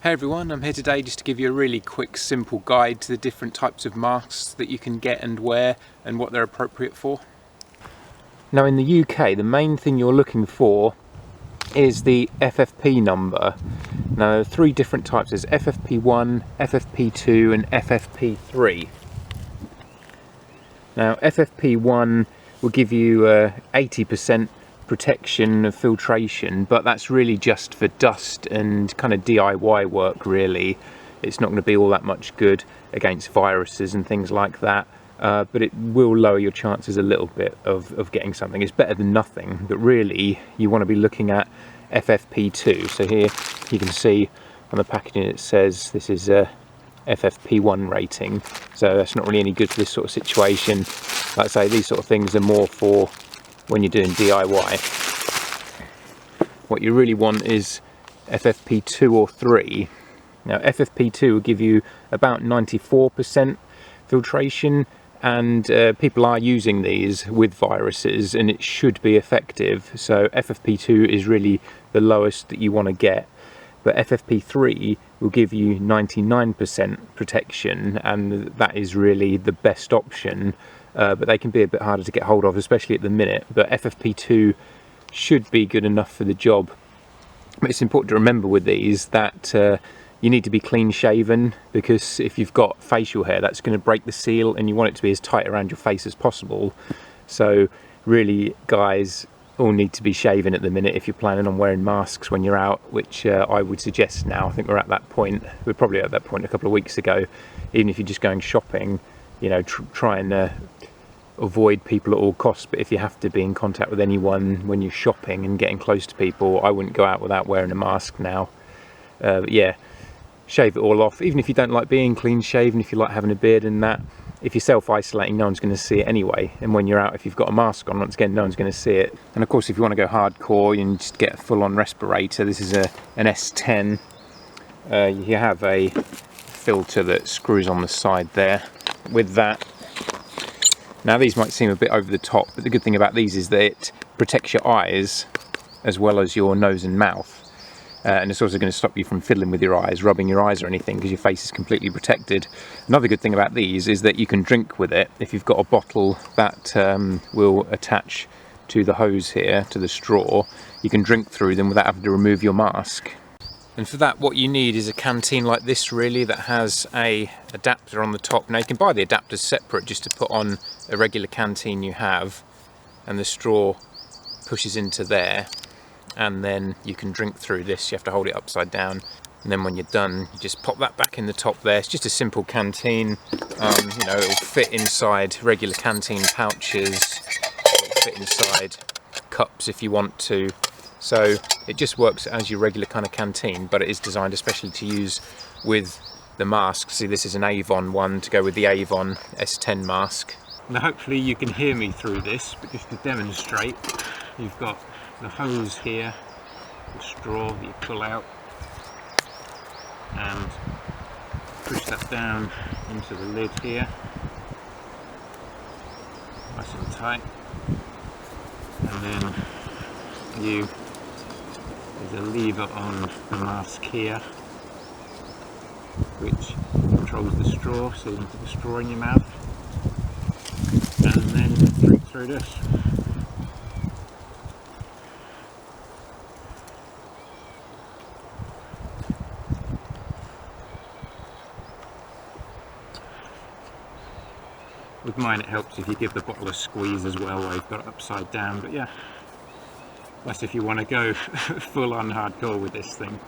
Hey everyone, I'm here today just to give you a really quick, simple guide to the different types of masks that you can get and wear and what they're appropriate for. Now in the UK, the main thing you're looking for is the FFP number. Now there are three different types. There's FFP1, FFP2 and FFP3. Now FFP1 will give you 80% protection of filtration, but that's really just for dust and kind of DIY work really. It's not going to be all that much good against viruses and things like that, but it will lower your chances a little bit of getting something. It's better than nothing, but really you want to be looking at FFP2. So here you can see on the packaging it says this is a FFP1 rating, so that's not really any good for this sort of situation. Like I say, these sort of things are more for when you're doing DIY. What you really want is FFP2 or 3. Now FFP2 will give you about 94% filtration, and people are using these with viruses and it should be effective. So FFP2 is really the lowest that you want to get, but FFP3 will give you 99% protection, and that is really the best option. But they can be a bit harder to get hold of, especially at the minute. But FFP2 should be good enough for the job. But it's important to remember with these that you need to be clean shaven, because if you've got facial hair, that's going to break the seal, and you want it to be as tight around your face as possible. So really, guys all need to be shaven at the minute if you're planning on wearing masks when you're out, which I would suggest now. I think we're at that point. We're probably at that point a couple of weeks ago. Even if you're just going shopping, you know, try and avoid people at all costs. But if you have to be in contact with anyone when you're shopping and getting close to people, I wouldn't go out without wearing a mask now. But yeah, shave it all off. Even if you don't like being clean shaven, if you like having a beard and that, if you're self-isolating, no one's going to see it anyway. And when you're out, if you've got a mask on, once again, no one's going to see it. And of course, if you want to go hardcore, you can just get a full-on respirator. This is an S10. You have a filter that screws on the side there with that. Now these might seem a bit over the top, but the good thing about these is that it protects your eyes as well as your nose and mouth. And it's also going to stop you from fiddling with your eyes, rubbing your eyes or anything, because your face is completely protected. Another good thing about these is that you can drink with it. If you've got a bottle that will attach to the hose here, to the straw, you can drink through them without having to remove your mask. And for that, what you need is a canteen like this really, that has a adapter on the top. Now you can buy the adapters separate just to put on a regular canteen you have, and the straw pushes into there, and then you can drink through this. You have to hold it upside down, and then when you're done, you just pop that back in the top there. It's just a simple canteen. You know, it'll fit inside regular canteen pouches, it'll fit inside cups if you want to. So it just works as your regular kind of canteen, but it is designed especially to use with the mask. See, this is an Avon one to go with the Avon S10 mask. Now hopefully you can hear me through this, but just to demonstrate, you've got the hose here, the straw that you pull out, and push that down into the lid here, nice and tight, and then there's a lever on the mask here which controls the straw, so you can put the straw in your mouth and then drink through this. With mine it helps if you give the bottle a squeeze as well while you've got it upside down, but yeah, that's if you want to go full on hardcore with this thing.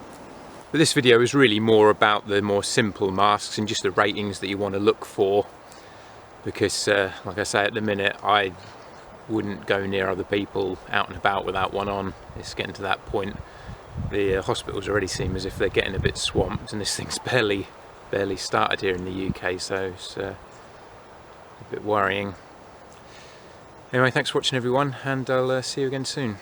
But this video is really more about the more simple masks and just the ratings that you want to look for, because like I say, at the minute I wouldn't go near other people out and about without one on. It's getting to that point. The hospitals already seem as if they're getting a bit swamped, and this thing's barely started here in the UK, so it's a bit worrying. Anyway, thanks for watching everyone, and I'll see you again soon.